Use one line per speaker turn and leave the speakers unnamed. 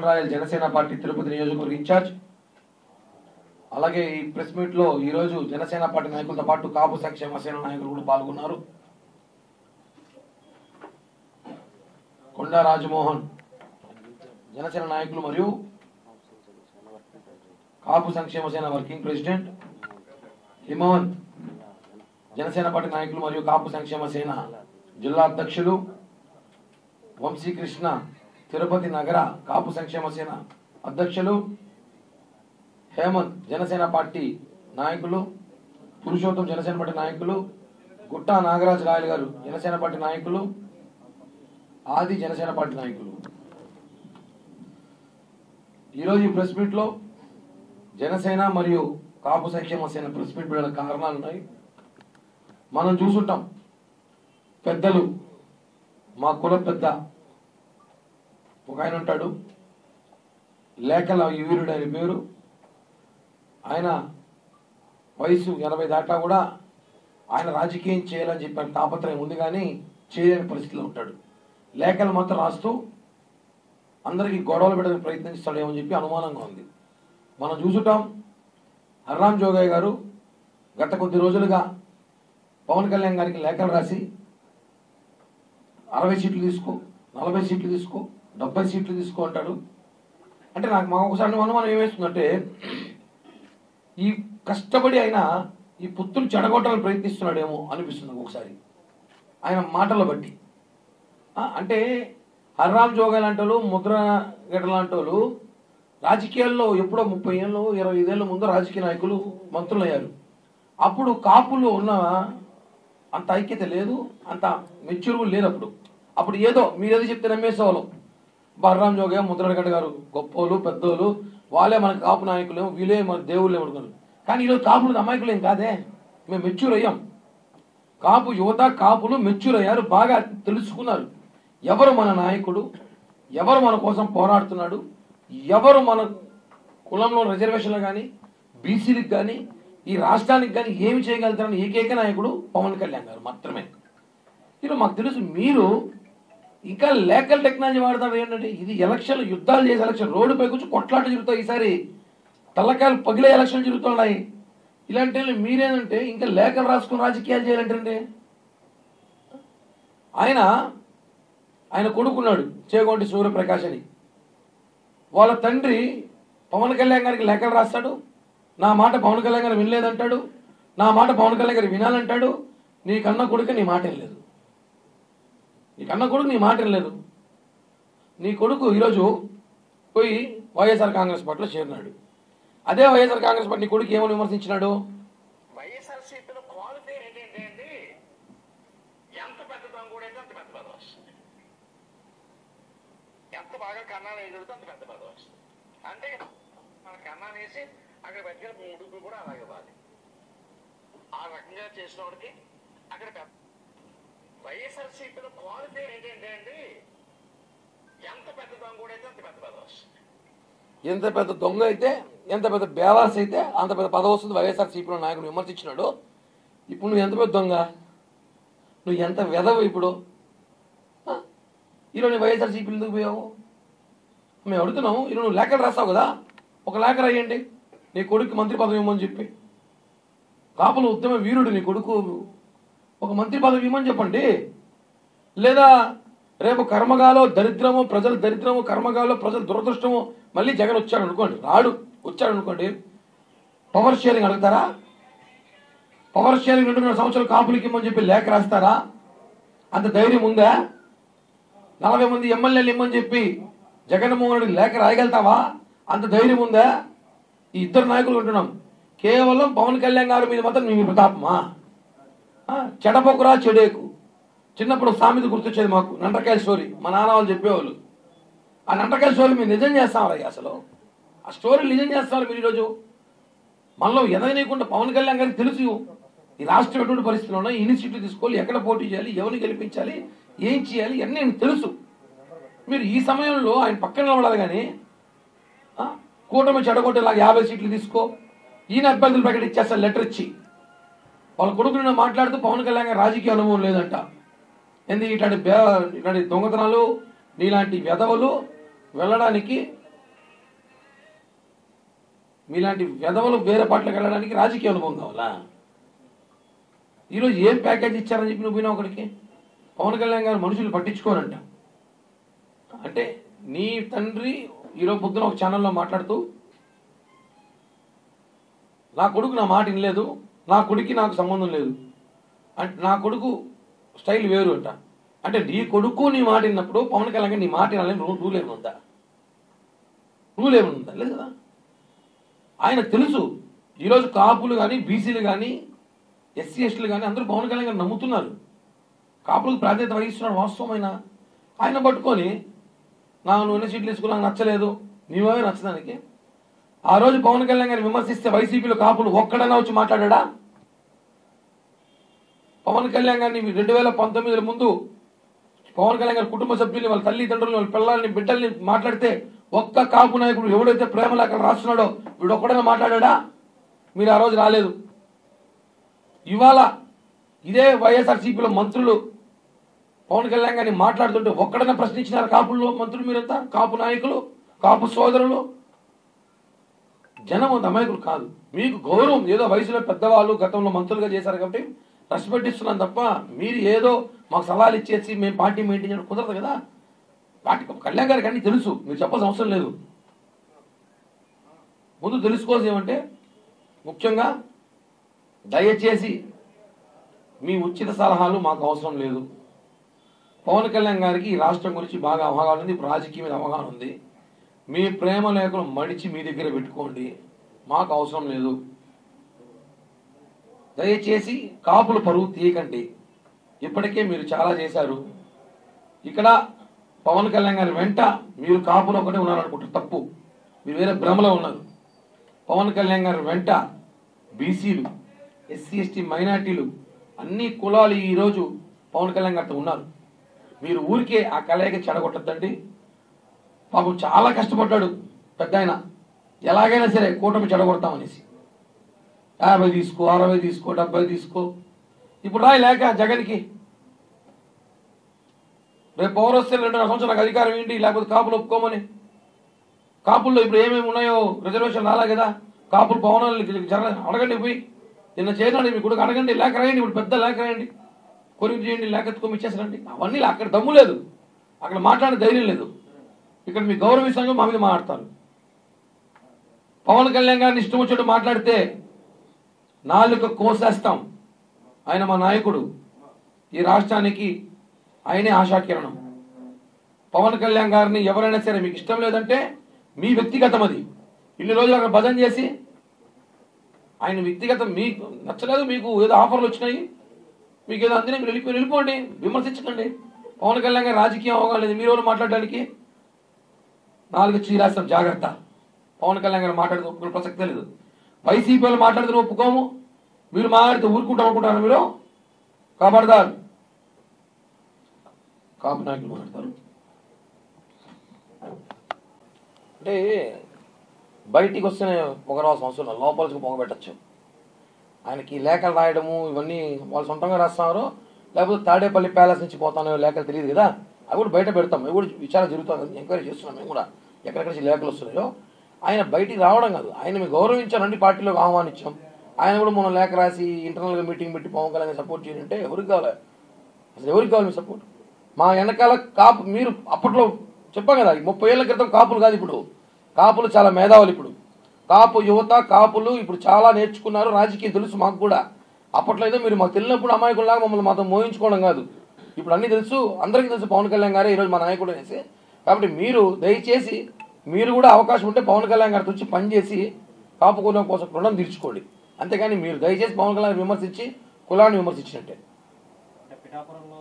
Royal Janasena party Tirupati నియోజకవర్గ incharge. అలాగే ఈ ప్రెస్ మీట్ లో ఈ రోజు జనసేన పార్టీ నాయకులతో పాటు కాపు సంక్షేమ సేన నాయకులు కూడా పాల్గొన్నారు. కొండా రాజమోహన్ జనసేన నాయకులు మరియు కాపు సంక్షేమ సేన working president, Himavanth Janasena party నాయకులు మరియు కాపు సంక్షేమ సేన జిల్లా అధ్యక్షులు, వంశీకృష్ణ తిరుపతి నగర కాపు సంక్షేమ సేన అధ్యక్షులు, హేమంత్ జనసేన పార్టీ నాయకులు, పురుషోత్తం జనసేన పార్టీ నాయకులు, గుట్టా నాగరాజ్ రాయల్ గారు జనసేన పార్టీ నాయకులు, ఆది జనసేన పార్టీ నాయకులు. ఈరోజు ఈ ప్రెస్ మీట్ లో జనసేన మరియు కాపు సంక్షేమ సేన ప్రెస్ మీట్ పెట్టిన కారణాలు ఉన్నాయి. మనం చూసుంటాం, పెద్దలు మా కుల పెద్ద ఒక ఆయన ఉంటాడు, లేఖల వీరుడు ఆయన పేరు. ఆయన వయసు 80 దాటా కూడా ఆయన రాజకీయం చేయాలని చెప్పిన తాపత్రయం ఉంది, కానీ చేయలేని పరిస్థితిలో ఉంటాడు. లేఖలు మాత్రం రాస్తూ అందరికీ గొడవలు పెట్టడానికి ప్రయత్నిస్తాడేమో అని చెప్పి అనుమానంగా ఉంది. మనం చూసుంటాం, హర్రామ్ జోగయ్య గారు గత కొద్ది రోజులుగా పవన్ కళ్యాణ్ గారికి లేఖలు రాసి 60 సీట్లు తీసుకో, 40 సీట్లు తీసుకో, 70 సీట్లు తీసుకో అంటాడు. అంటే మాకు ఒకసారి అనుమానం ఏమేస్తుందంటే, ఈ కష్టపడి ఆయన ఈ పుత్తులు చెడగొట్టాలని ప్రయత్నిస్తున్నాడేమో అనిపిస్తుంది ఒకసారి ఆయన మాటల్లో బట్టి. అంటే హర్రామ్ జోగయ్య లాంటి వాళ్ళు, ముద్రగడ్డ లాంటి వాళ్ళు రాజకీయాల్లో ఎప్పుడో 30 ఏళ్ళు 25 ఏళ్ళ ముందు రాజకీయ నాయకులు, మంత్రులు అయ్యారు. అప్పుడు కాపులు ఉన్న అంత ఐక్యత లేదు, అంత మెచ్యూర్ లేదు. అప్పుడు ఏదో మీరేదో చెప్తే నమ్మేసేవాళ్ళు. హర్రామ్ జోగయ్య, ముద్రగడ్డ గారు గొప్పోళ్ళు, పెద్దోళ్ళు, వాళ్ళే మన కాపు నాయకులేమో, వీళ్ళే మన దేవుళ్ళు ఏమనుకున్నారు. కానీ ఈరోజు కాపులు అమాయకులు ఏం కాదే, మేము మెచ్యూర్ అయ్యాం. కాపు యువత, కాపులు మెచ్యూర్ అయ్యారు, బాగా తెలుసుకున్నారు ఎవరు మన నాయకుడు, ఎవరు మన కోసం పోరాడుతున్నాడు, ఎవరు మన కులంలో రిజర్వేషన్లు కానీ బీసీలకు కానీ ఈ రాష్ట్రానికి కానీ ఏమి చేయగలుగుతారని ఏకైక నాయకుడు పవన్ కళ్యాణ్ గారు మాత్రమే. ఈరోజు మాకు తెలుసు మీరు ఇంకా లేకల్ టెక్నాలజీ వాడతారు. ఏంటంటే ఇది ఎలక్షన్, యుద్ధాలు చేసే ఎలక్షన్, రోడ్డుపై కూర్చొని కొట్లాట జరుగుతాయి. ఈసారి తల్లకాయలు పగిలే ఎలక్షన్లు జరుగుతున్నాయి. ఇలాంటి మీరేంటంటే ఇంకా లేఖలు రాసుకుని రాజకీయాలు చేయాలంటే. ఆయన కొడుకున్నాడు చేగొంటి సూర్యప్రకాష్ అని, వాళ్ళ తండ్రి పవన్ కళ్యాణ్ గారికి లేఖలు రాస్తాడు. నా మాట పవన్ కళ్యాణ్ గారు వినలేదంటాడు, నా మాట పవన్ కళ్యాణ్ గారు వినాలంటాడు. నీ కన్న కొడుకు నీ మాట వినలేదు, నీ కన్న కొడుకు నీ మాట వినలేదు. నీ కొడుకు ఈరోజు పోయి వైఎస్ఆర్ కాంగ్రెస్ పార్టీలో చేరినాడు. అదే వైఎస్ఆర్ కాంగ్రెస్ పార్టీ కొడుకు ఏమని విమర్శించినాడు?
వైఎస్ఆర్సీపీలో క్వాలిఫై ఏంటంటే అండి, ఎంత పెద్ద దొంగ అంత పెద్ద పదవి వస్తుంది, ఎంత బాగా కన్నాలు వేయగలిగితే అంత పెద్ద పదవి వస్తుంది. అంటే మన కన్నాలు వేసి అక్కడ పెద్ద ఉడుకు కూడా అలాగే బాధ. ఆ రకంగా చేసిన వాడికి అక్కడ పెద్ద వైఎస్ఆర్సీపీలో క్వాలిఫై ఏంటంటే అండి, ఎంత పెద్ద దొంగ అయితే అంత పెద్ద పదవి వస్తుంది.
ఎంత పెద్ద దొంగ అయితే, ఎంత పెద్ద బేవాస్ అయితే అంత పెద్ద పదవి వస్తుంది. వైఎస్ఆర్సీపీలో నాయకుడు విమర్శించినాడు. ఇప్పుడు నువ్వు ఎంత పెద్ద దొంగ, నువ్వు ఎంత వెదవు. ఇప్పుడు ఈరోజు నువ్వు వైఎస్ఆర్సీపీలు ఎందుకు పోయావు? మేము అడుగుతున్నాము. ఈరోజు నువ్వు లేఖలు రాస్తావు కదా, ఒక లేఖ రాయండి నీ కొడుకు మంత్రి పదవి ఇవ్వమని చెప్పి. కాపుల ఉద్యమ వీరుడు నీ కొడుకు, ఒక మంత్రి పదవి ఇవ్వమని చెప్పండి. లేదా రేపు కర్మగాలో దరిద్రము, ప్రజలు దరిద్రము, కర్మగాలో ప్రజలు దురదృష్టము, మళ్ళీ జగన్ వచ్చాడు అనుకోండి, వచ్చాడు అనుకోండి, పవర్ షేరింగ్ అడుగుతారా? పవర్ షేరింగ్ 2.5 సంవత్సరాలు కాపులకి ఇమ్మని చెప్పి లేఖ రాస్తారా? అంత ధైర్యం ఉందా? 40 మంది ఎమ్మెల్యేలు ఇమ్మని చెప్పి జగన్మోహన్ రెడ్డి లేఖ రాయగలుగుతావా? అంత ధైర్యం ఉందా? ఈ ఇద్దరు నాయకులు ఉంటున్నాం, కేవలం పవన్ కళ్యాణ్ గారి మీద మాత్రం మీ ప్రతాపమా? చెడపొకరా చెడేకు. చిన్నప్పుడు సామెత గుర్తొచ్చేది మాకు, నంటకాయల స్టోరీ మా నాన్న వాళ్ళు చెప్పేవాళ్ళు. ఆ నంటకాయల స్టోరీ మీరు నిజం చేస్తామరా? అసలు ఆ స్టోరీ నిజం చేస్తారు మీరు. ఈరోజు మనలో ఎదగనీయకుండా పవన్ కళ్యాణ్ గారికి తెలుసు ఈ రాష్ట్రం ఎటువంటి పరిస్థితులు ఉన్నాయి, ఎన్ని సీట్లు తీసుకోవాలి, ఎక్కడ పోటీ చేయాలి, ఎవరిని గెలిపించాలి, ఏం చేయాలి, అన్నీ ఆయనకు తెలుసు. మీరు ఈ సమయంలో ఆయన పక్కన నిలబడాలి, కానీ కూటమి చెడగొట్టేలాగా 50 సీట్లు తీసుకో, ఈయన అభ్యర్థులు ప్రకటన ఇచ్చేస్తారు లెటర్ ఇచ్చి. వాళ్ళ కొడుకుని మాట్లాడుతూ పవన్ కళ్యాణ్ గారి రాజకీయ అనుభవం లేదంట. ఎందుకు ఇట్లాంటి దొంగతనాలు, నీలాంటి వెధవలు వెళ్ళడానికి మీలాంటి వెధవలు వేరే పార్టీలకు వెళ్ళడానికి రాజకీయ అనుభవం కావాలా? ఈరోజు ఏం ప్యాకేజ్ ఇచ్చారని చెప్పి నువ్వు పోయినా ఒకడికి పవన్ కళ్యాణ్ గారు మనుషులు పట్టించుకోనంట. అంటే నీ తండ్రి ఈరోజు పొద్దున ఒక ఛానల్లో మాట్లాడుతూ నా కొడుకు నా మాట వినలేదు, నా కొడుకు నాకు సంబంధం లేదు అంటే నా కొడుకు స్టైల్ వేరు అంట. అంటే నీ కొడుకు నీ మాట విన్నప్పుడు పవన్ కళ్యాణ్ నీ మాట వినాలని రూల్ ఏమనుందా? రూల్ ఏమనుందా? లేదు కదా. ఆయన తెలుసు ఈరోజు కాపులు కానీ బీసీలు కానీ ఎస్సీ ఎస్టీలు కానీ అందరూ పవన్ కళ్యాణ్ గారు నమ్ముతున్నారు, కాపులకు ప్రాధాన్యత వహిస్తున్నాడు. వాస్తవమైన ఆయన పట్టుకొని నువ్వు సీట్లు వేసుకుని నాకు నచ్చలేదు, నీవే నచ్చదానికి ఆ రోజు పవన్ కళ్యాణ్ గారిని విమర్శిస్తే వైసీపీలో కాపులు ఒక్కడన్నా వచ్చి మాట్లాడా? పవన్ కళ్యాణ్ గారిని 2019 ముందు పవన్ కళ్యాణ్ గారి కుటుంబ సభ్యుల్ని, వాళ్ళ తల్లిదండ్రులని, వాళ్ళ పిల్లల్ని, బిడ్డల్ని మాట్లాడితే ఒక్క కాపు నాయకుడు ఎవడైతే ప్రేమలు అక్కడ రాస్తున్నాడో వీడు ఒక్కడైనా మాట్లాడా? మీరు ఆ రోజు రాలేదు. ఇవాళ ఇదే వైఎస్ఆర్సీపీలో మంత్రులు పవన్ కళ్యాణ్ గారిని మాట్లాడుతుంటే ఒక్కడైనా ప్రశ్నించినారు కాపుల్లో మంత్రులు? మీరంతా కాపు నాయకులు, కాపు సోదరులు. జనం అంత అమాయకులు కాదు. మీకు గౌరవం ఏదో వయసులో పెద్దవాళ్ళు గతంలో మంత్రులుగా చేశారు కాబట్టి రెస్పెక్ట్ ఇస్తున్నాను తప్ప మీరు ఏదో మాకు సలహాలు ఇచ్చేసి మేము పార్టీ మెయింటైన్ చేయడం కుదరదు కదా. పార్టీ కళ్యాణ్ గారికి అన్నీ తెలుసు, మీరు చెప్పాల్సిన అవసరం లేదు. ముందు తెలుసుకోవాల్సి ఏమంటే ముఖ్యంగా దయచేసి మీ ఉచిత సలహాలు మాకు అవసరం లేదు. పవన్ కళ్యాణ్ గారికి ఈ రాష్ట్రం గురించి బాగా అవగాహన ఉంది, రాజకీయ మీద అవగాహన ఉంది. మీ ప్రేమ లేఖలు మడిచి మీ దగ్గర పెట్టుకోండి, మాకు అవసరం లేదు. దయచేసి కాపుల పరువు తీయకండి. ఇప్పటికే మీరు చాలా చేశారు. ఇక్కడ పవన్ కళ్యాణ్ గారి వెంట మీరు కాపులు ఒకటే ఉన్నారనుకుంటారు, తప్పు. మీరు వేరే భ్రమలో ఉన్నారు. పవన్ కళ్యాణ్ గారి వెంట బీసీలు, ఎస్సీ ఎస్టీ మైనార్టీలు, అన్ని కులాలు ఈరోజు పవన్ కళ్యాణ్ గారితో ఉన్నారు. మీరు ఊరికే ఆ కలయిక చెడగొట్టద్దండి. పాపం చాలా కష్టపడ్డాడు పెద్ద ఆయన, ఎలాగైనా సరే కూటమి చెడగొడతామనేసి 50 తీసుకో, 60 తీసుకో, 70 తీసుకో. ఇప్పుడు రాయి లేక జగన్కి రేపు పవర్ వస్తే 2.5 సంవత్సరాలకు అధికారం ఏంటి, లేకపోతే కాపులు ఒప్పుకోమని. కాపుల్లో ఇప్పుడు ఏమేమి ఉన్నాయో రిజర్వేషన్ రాలే కదా. కాపులు పవనాలు అడగండి, పోయి నిన్న చేయనండి మీ కొడుకు అడగండి, లేఖ రాయండి. ఇప్పుడు పెద్ద లేఖ రాయండి, కొరికి చేయండి, లేఖ ఎత్తుకొని ఇచ్చేసారండి. అవన్నీ అక్కడ దమ్ము లేదు, అక్కడ మాట్లాడే ధైర్యం లేదు. ఇక్కడ మీ గౌరవిస్తాను మా మీద మాట్లాడతారు. పవన్ కళ్యాణ్ గారిని ఇష్టం వచ్చేట్టు మాట్లాడితే నాలుక కోసేస్తాం. ఆయన మా నాయకుడు, ఈ రాష్ట్రానికి ఆయనే ఆశాకిరణం. పవన్ కళ్యాణ్ గారిని ఎవరైనా సరే మీకు ఇష్టం లేదంటే మీ వ్యక్తిగతం అది. ఇన్ని రోజులు అక్కడ భజన చేసి ఆయన వ్యక్తిగతం, మీకు నచ్చలేదు, మీకు ఏదో ఆఫర్లు వచ్చినాయి, మీకు ఏదో అందినా మీరు వెళ్ళిపోండి, విమర్శించకండి. పవన్ కళ్యాణ్ గారి రాజకీయం అవగాహన లేదు, మీరు ఎవరు మాట్లాడడానికి. 4 చీరాస్తాం, జాగ్రత్త. పవన్ కళ్యాణ్ గారు మాట్లాడితే ఒప్పుకునే ప్రసక్తే లేదు. వైసీపీ వాళ్ళు మాట్లాడితే ఒప్పుకోము, మీరు మాట్లాడితే ఊరుకుంటాం అనుకుంటారు. మీరు కాపాడతారు, కాపు నాయకులు మాట్లాడతారు. అంటే బయటికి వస్తేనే పొగరావాల్సిన అవసరం లేదు, లోపలికి పొగబెట్టచ్చు. ఆయనకి లేఖలు రాయడము ఇవన్నీ వాళ్ళు సొంతంగా రాస్తున్నారు, లేకపోతే తాడేపల్లి ప్యాలెస్ నుంచి పోతానో లేఖలు తెలియదు కదా, అవి కూడా బయట పెడతాం. అవి కూడా విచారణ జరుగుతుంది, ఎంక్వైరీ చేస్తున్నాం మేము కూడా, ఎక్కడెక్కడ నుంచి లేఖలు వస్తున్నాయో. ఆయన బయటికి రావడం కాదు, ఆయన మీకు గౌరవించారండి, పార్టీలోకి ఆహ్వానించాం. ఆయన కూడా మనం లేఖ రాసి ఇంటర్నల్గా మీటింగ్ పెట్టి పవన్ కళ్యాణ్ సపోర్ట్ చేయాలంటే ఎవరికి కావాలి? అసలు ఎవరికి కావాలి మీ సపోర్ట్? మా వెనకాల కాపు, మీరు అప్పట్లో చెప్పాం కదా, 30 ఏళ్ల క్రితం కాపులు కాదు ఇప్పుడు, కాపులు చాలా మేధావులు. ఇప్పుడు కాపు యువత, కాపులు ఇప్పుడు చాలా నేర్చుకున్నారు, రాజకీయం తెలుసు మాకు కూడా. అప్పట్లో ఏదో మీరు మాకు తెలియనప్పుడు అమాయకుల్లాగా మమ్మల్ని మాతో మోయించుకోవడం కాదు, ఇప్పుడు అన్నీ తెలుసు, అందరికీ తెలుసు పవన్ కళ్యాణ్ గారే ఈరోజు మా నాయకుడు అనేసి. కాబట్టి మీరు దయచేసి మీరు కూడా అవకాశం ఉంటే పవన్ కళ్యాణ్ గారితో వచ్చి పనిచేసి కాపు కులం కోసం రుణం తీర్చుకోండి. అంతేగాని మీరు దయచేసి పవన్ కళ్యాణ్ విమర్శించి కులాన్ని విమర్శించినట్టే.
పిఠాపురంలో